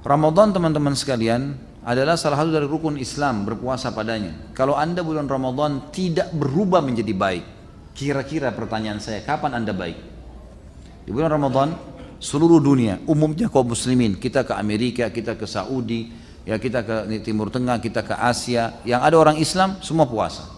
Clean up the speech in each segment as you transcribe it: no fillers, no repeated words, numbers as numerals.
Ramadan teman-teman sekalian adalah salah satu dari rukun Islam, berpuasa padanya. Kalau anda bulan Ramadan tidak berubah menjadi baik, kira-kira pertanyaan saya, kapan anda baik? Di bulan Ramadan, seluruh dunia, umumnya kaum muslimin, kita ke Amerika, kita ke Saudi, ya kita ke Timur Tengah, kita ke Asia, yang ada orang Islam, semua puasa.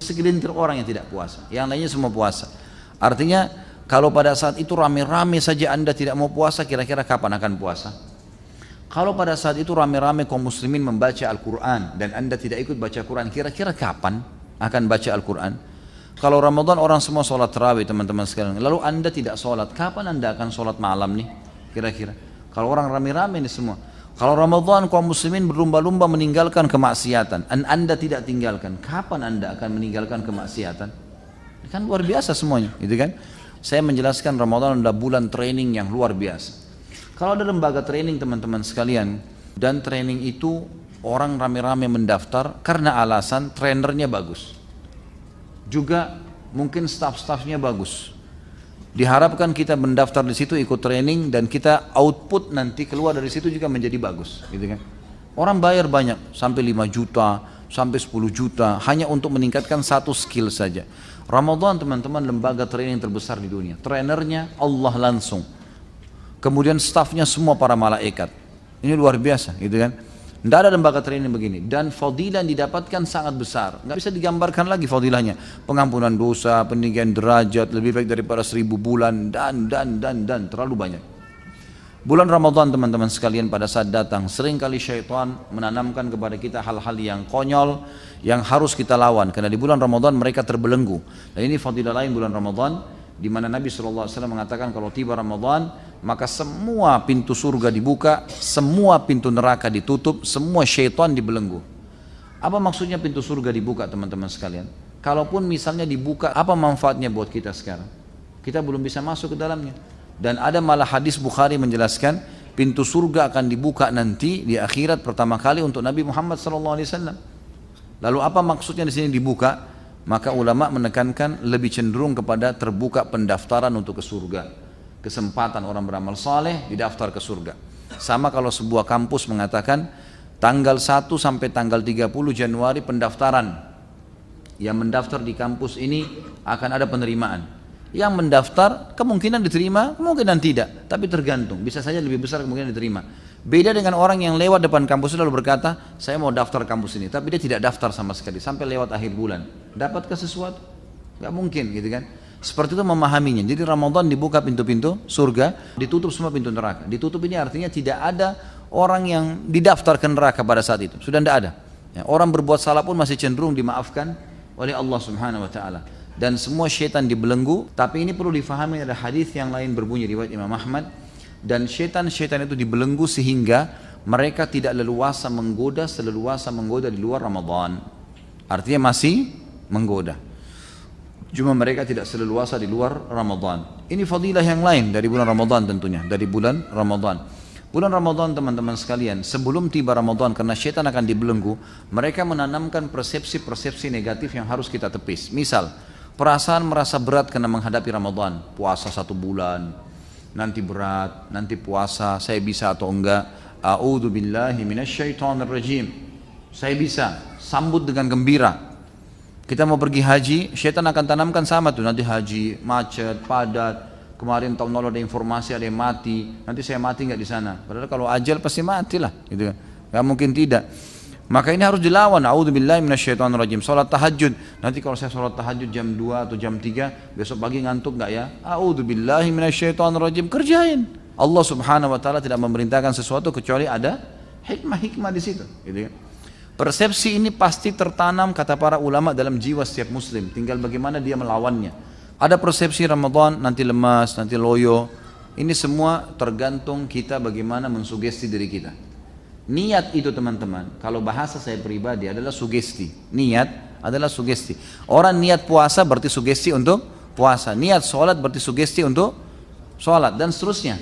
Segelintir orang yang tidak puasa, yang lainnya semua puasa. Artinya, kalau pada saat itu rame-rame saja anda tidak mau puasa, kira-kira kapan akan puasa? Kalau pada saat itu rame-rame kaum muslimin membaca Al-Quran dan anda tidak ikut baca Quran, kira-kira kapan akan baca Al-Quran? Kalau Ramadan orang semua sholat tarawih teman-teman sekalian, lalu anda tidak sholat, kapan anda akan sholat malam nih? Kira-kira. Kalau orang rame-rame nih semua. Kalau Ramadan kaum muslimin berlumba-lumba meninggalkan kemaksiatan, dan anda tidak tinggalkan, kapan anda akan meninggalkan kemaksiatan? Kan luar biasa semuanya, gitu kan? Saya menjelaskan Ramadan adalah bulan training yang luar biasa. Kalau ada lembaga training teman-teman sekalian, dan training itu orang rame-rame mendaftar karena alasan trainernya bagus. Juga mungkin staff-staffnya bagus. Diharapkan kita mendaftar di situ ikut training dan kita output nanti keluar dari situ juga menjadi bagus, gitu kan? Orang bayar banyak, sampai 5 juta, sampai 10 juta hanya untuk meningkatkan satu skill saja. Ramadan teman-teman lembaga training terbesar di dunia. Trainernya Allah langsung. Kemudian staffnya semua para malaikat. Ini luar biasa, gitu kan? Tidak ada lembaga training begini. Dan fadilah yang didapatkan sangat besar. Nggak bisa digambarkan lagi fadilahnya. Pengampunan dosa, peninggian derajat, lebih baik daripada 1000 bulan, dan terlalu banyak. Bulan Ramadan teman-teman sekalian pada saat datang, seringkali syaitan menanamkan kepada kita hal-hal yang konyol, yang harus kita lawan. Karena di bulan Ramadan mereka terbelenggu. Dan ini fadilah lain bulan Ramadan, di mana Nabi SAW mengatakan kalau tiba Ramadan, maka semua pintu surga dibuka, semua pintu neraka ditutup, semua syaitan dibelenggu. Apa maksudnya pintu surga dibuka teman-teman sekalian? Kalaupun misalnya dibuka, apa manfaatnya buat kita sekarang? Kita belum bisa masuk ke dalamnya. Dan ada malah hadis Bukhari menjelaskan, pintu surga akan dibuka nanti di akhirat pertama kali untuk Nabi Muhammad SAW. Lalu apa maksudnya di sini dibuka? Maka ulama menekankan lebih cenderung kepada terbuka pendaftaran untuk ke surga. Kesempatan orang beramal saleh didaftar ke surga. Sama kalau sebuah kampus mengatakan tanggal 1 sampai tanggal 30 Januari pendaftaran. Yang mendaftar di kampus ini akan ada penerimaan. Yang mendaftar kemungkinan diterima, kemungkinan tidak. Tapi tergantung, bisa saja lebih besar kemungkinan diterima. Beda dengan orang yang lewat depan kampus lalu berkata, saya mau daftar kampus ini, tapi dia tidak daftar sama sekali sampai lewat akhir bulan. Dapatkah sesuatu? Gak mungkin, gitu kan? Seperti itu memahaminya. Jadi Ramadan dibuka pintu-pintu surga, ditutup semua pintu neraka. Ditutup ini artinya tidak ada orang yang didaftar ke neraka pada saat itu. Sudah tidak ada. Ya, orang berbuat salah pun masih cenderung dimaafkan oleh Allah Subhanahu Wa Taala. Dan semua syaitan dibelenggu. Tapi ini perlu difahami, ada hadis yang lain berbunyi riwayat Imam Ahmad. Dan syaitan-syaitan itu dibelenggu sehingga mereka tidak leluasa menggoda seleluasa menggoda di luar Ramadan. Artinya masih menggoda, cuma mereka tidak seleluasa di luar Ramadan. Ini fadilah yang lain dari bulan Ramadan tentunya, dari bulan Ramadan. Bulan Ramadan teman-teman sekalian, sebelum tiba Ramadan karena syaitan akan dibelenggu, mereka menanamkan persepsi-persepsi negatif yang harus kita tepis. Misal, perasaan merasa berat karena menghadapi Ramadan, puasa 1 bulan, nanti berat, nanti puasa, saya bisa atau enggak? A'udzu billahi minasyaitonir rajim. Saya bisa, sambut dengan gembira. Kita mau pergi haji, syaitan akan tanamkan sama tuh, nanti haji macet, padat. Kemarin tahun lalu ada informasi ada yang mati, nanti saya mati enggak di sana? Padahal kalau ajal pasti matilah, gitu kan? Enggak mungkin tidak. Maka ini harus dilawan. A'udzubillahi minasyaitonirrajim. Salat tahajud. Nanti kalau saya salat tahajud jam 2 atau jam 3, besok pagi ngantuk enggak ya? A'udzubillahi minasyaitonirrajim. Kerjain. Allah Subhanahu wa taala tidak memerintahkan sesuatu kecuali ada hikmah-hikmah di situ, gitu ya. Persepsi ini pasti tertanam kata para ulama dalam jiwa setiap muslim. Tinggal bagaimana dia melawannya. Ada persepsi Ramadan nanti lemas, nanti loyo. Ini semua tergantung kita bagaimana mensugesti diri kita. Niat itu teman-teman, kalau bahasa saya pribadi adalah sugesti. Niat adalah sugesti. Orang niat puasa berarti sugesti untuk puasa. Niat sholat berarti sugesti untuk sholat dan seterusnya.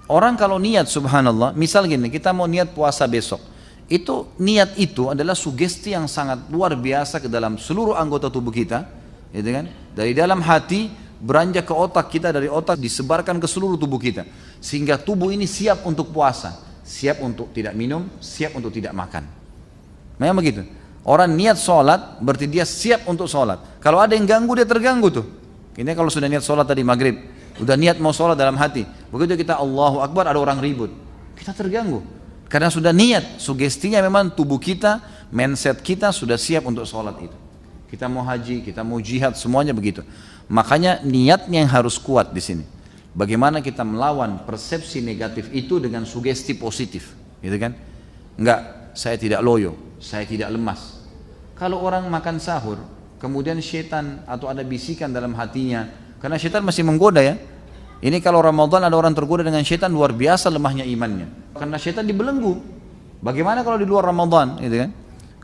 Orang kalau niat subhanallah, misal gini, kita mau niat puasa besok. Itu niat itu adalah sugesti yang sangat luar biasa ke dalam seluruh anggota tubuh kita, gitu kan? Dari dalam hati beranjak ke otak kita, dari otak disebarkan ke seluruh tubuh kita, sehingga tubuh ini siap untuk puasa. siap untuk tidak minum, siap untuk tidak makan. Memang begitu. Orang niat sholat berarti dia siap untuk sholat. Kalau ada yang ganggu dia terganggu tuh. Ini kalau sudah niat sholat tadi maghrib, udah niat mau sholat dalam hati, begitu kita Allahu Akbar ada orang ribut, kita terganggu. Karena sudah niat, sugestinya memang tubuh kita, mindset kita sudah siap untuk sholat itu. Kita mau haji, kita mau jihad, semuanya begitu. Makanya niatnya yang harus kuat di sini. Bagaimana kita melawan persepsi negatif itu dengan sugesti positif, gitu kan? Enggak, saya tidak loyo, saya tidak lemas. Kalau orang makan sahur, kemudian syaitan atau ada bisikan dalam hatinya, karena syaitan masih menggoda ya. Ini kalau Ramadan ada orang tergoda dengan syaitan, luar biasa lemahnya imannya. Karena syaitan dibelenggu. Bagaimana kalau di luar Ramadan, gitu kan?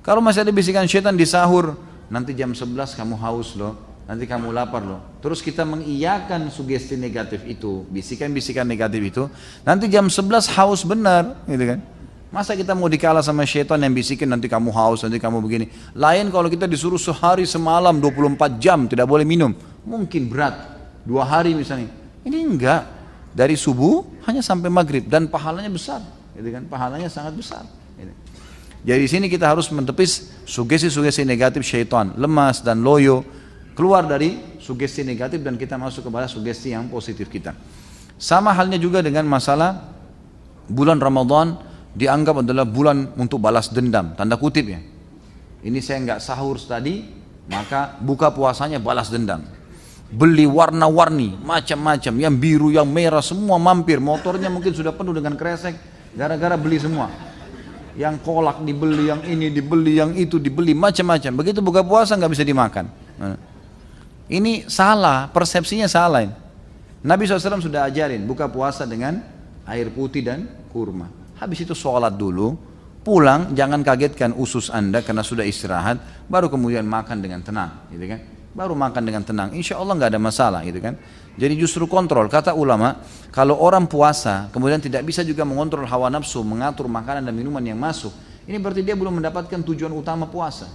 Kalau masih ada bisikan syaitan di sahur, nanti jam 11 kamu haus loh. Nanti kamu lapar loh. Terus kita mengiyakan sugesti negatif itu, bisikan-bisikan negatif itu. Nanti jam 11 haus benar, gitu kan? Masa kita mau dikalah sama syaitan yang bisikin nanti kamu haus, nanti kamu begini. Lain kalau kita disuruh sehari semalam 24 jam tidak boleh minum. Mungkin berat, 2 hari misalnya. Ini enggak. Dari subuh hanya sampai maghrib dan pahalanya besar, gitu kan? Pahalanya sangat besar. Jadi di sini kita harus mentepis sugesti-sugesti negatif syaitan, lemas dan loyo. Keluar dari sugesti negatif dan kita masuk kepada sugesti yang positif kita. Sama halnya juga dengan masalah bulan Ramadan dianggap adalah bulan untuk balas dendam, tanda kutip ya. Ini saya nggak sahur tadi, maka buka puasanya balas dendam. Beli warna-warni, macam-macam, yang biru, yang merah, semua mampir. Motornya mungkin sudah penuh dengan kresek, gara-gara beli semua. Yang kolak dibeli, yang ini dibeli, yang itu dibeli, macam-macam. Begitu buka puasa nggak bisa dimakan. Ini salah, persepsinya salah. Nabi SAW sudah ajarin buka puasa dengan air putih dan kurma. Habis itu sholat dulu, pulang jangan kagetkan usus anda karena sudah istirahat, baru kemudian makan dengan tenang, gitu kan? Baru makan dengan tenang, insya Allah nggak ada masalah, gitu kan? Jadi justru kontrol. Kata ulama, kalau orang puasa kemudian tidak bisa juga mengontrol hawa nafsu, mengatur makanan dan minuman yang masuk, ini berarti dia belum mendapatkan tujuan utama puasa.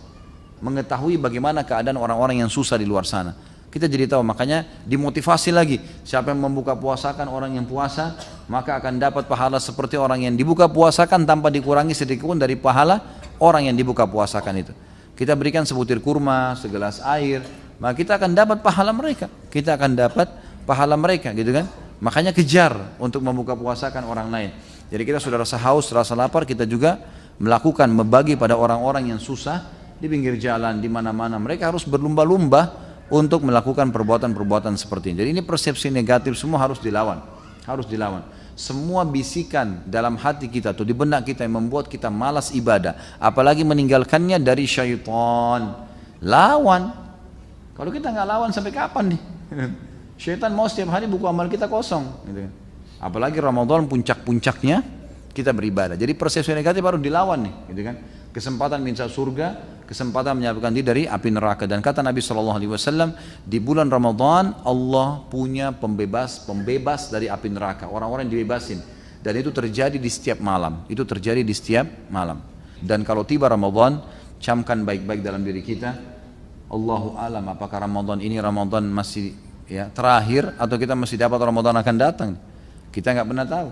Mengetahui bagaimana keadaan orang-orang yang susah di luar sana. Kita jadi tahu, makanya dimotivasi lagi. Siapa yang membuka puasakan orang yang puasa, maka akan dapat pahala seperti orang yang dibuka puasakan tanpa dikurangi sedikit pun dari pahala orang yang dibuka puasakan itu. Kita berikan sebutir kurma, segelas air, maka kita akan dapat pahala mereka. Kita akan dapat pahala mereka, gitu kan? Makanya kejar untuk membuka puasakan orang lain. Jadi kita sudah rasa haus, rasa lapar, kita juga melakukan, membagi pada orang-orang yang susah di pinggir jalan, di mana-mana. Mereka harus berlumba-lumba untuk melakukan perbuatan-perbuatan seperti ini. Jadi ini persepsi negatif semua harus dilawan. Harus dilawan. Semua bisikan dalam hati kita atau di benak kita yang membuat kita malas ibadah, apalagi meninggalkannya dari syaitan. Lawan. Kalau kita nggak lawan sampai kapan nih? Syaitan mau setiap hari buku amal kita kosong. Gitu. Apalagi Ramadan puncak-puncaknya kita beribadah. Jadi persepsi negatif harus dilawan nih, gitu kan? Kesempatan minta surga, kesempatan menyelamatkan diri dari api neraka. Dan kata Nabi SAW, di bulan Ramadan Allah punya pembebas dari api neraka. Orang-orang yang dibebasin. Dan itu terjadi di setiap malam. Itu terjadi di setiap malam. Dan kalau tiba Ramadan, camkan baik-baik dalam diri kita. Allahu alam, apakah Ramadan ini Ramadan masih ya terakhir atau kita masih dapat Ramadan akan datang? Kita nggak pernah tahu.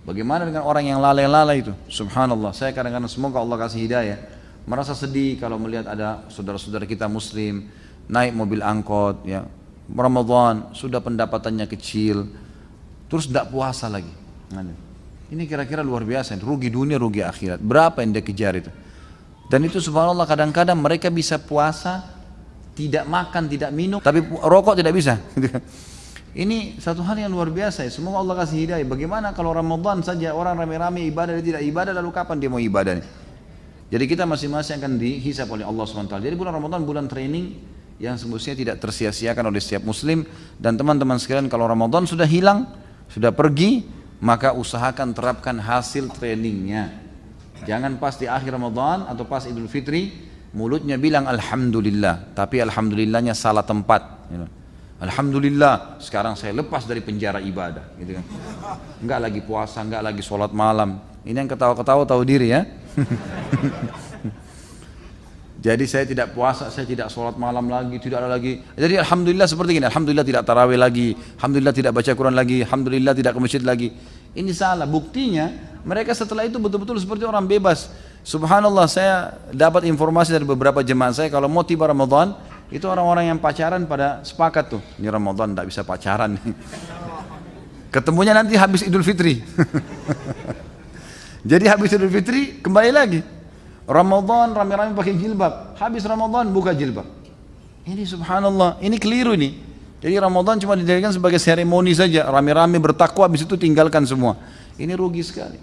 Bagaimana dengan orang yang lalai-lalai itu? Subhanallah, saya kadang-kadang semoga Allah kasih hidayah. Merasa sedih kalau melihat ada saudara-saudara kita muslim naik mobil angkot, ya Ramadan sudah pendapatannya kecil, terus tidak puasa lagi. Ini kira-kira luar biasa, rugi dunia, rugi akhirat. Berapa yang dia kejar itu? Dan itu subhanallah kadang-kadang mereka bisa puasa, tidak makan, tidak minum, tapi rokok tidak bisa. Ini satu hal yang luar biasa ya. Semoga Allah kasih hidayah. Bagaimana kalau Ramadan saja orang rame-rame ibadah, dia tidak ibadah, lalu kapan dia mau ibadah nih? Jadi kita masing-masing akan dihisab oleh Allah SWT. Jadi bulan Ramadan bulan training yang semestinya tidak tersia-siakan oleh setiap muslim. Dan teman-teman sekalian, kalau Ramadan sudah hilang, sudah pergi, maka usahakan terapkan hasil trainingnya. Jangan pas di akhir Ramadan atau pas Idul Fitri mulutnya bilang Alhamdulillah, tapi Alhamdulillahnya salah tempat. Alhamdulillah, sekarang saya lepas dari penjara ibadah, gitu kan? Enggak lagi puasa, enggak lagi sholat malam. Ini yang ketawa-ketawa tahu diri ya. Jadi saya tidak puasa, saya tidak sholat malam lagi, tidak ada lagi. Jadi alhamdulillah seperti ini, alhamdulillah tidak tarawih lagi, alhamdulillah tidak baca Quran lagi, alhamdulillah tidak ke masjid lagi. Ini salah. Buktinya mereka setelah itu betul-betul seperti orang bebas. Subhanallah, saya dapat informasi dari beberapa jemaah saya, kalau mau tiba Ramadan, itu orang-orang yang pacaran pada sepakat tuh, ini Ramadan tidak bisa pacaran nih. Ketemunya nanti habis Idul Fitri. Jadi habis Idul Fitri kembali lagi. Ramadan rame-rame pakai jilbab, habis Ramadan buka jilbab. Ini subhanallah, ini keliru ini. Jadi Ramadan cuma dijadikan sebagai seremoni saja, rame-rame bertakwa, habis itu tinggalkan semua. Ini rugi sekali.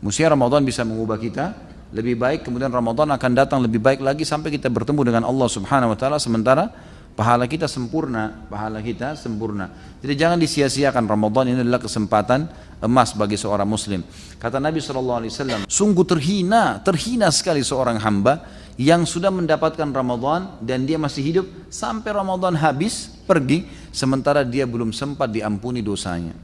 Mestinya Ramadan bisa mengubah kita lebih baik, kemudian Ramadan akan datang lebih baik lagi sampai kita bertemu dengan Allah Subhanahu wa taala, sementara pahala kita sempurna, pahala kita sempurna. Jadi jangan disia-siakan, Ramadan ini adalah kesempatan emas bagi seorang muslim. Kata Nabi SAW, sungguh terhina sekali seorang hamba yang sudah mendapatkan Ramadan dan dia masih hidup sampai Ramadan habis pergi, sementara dia belum sempat diampuni dosanya.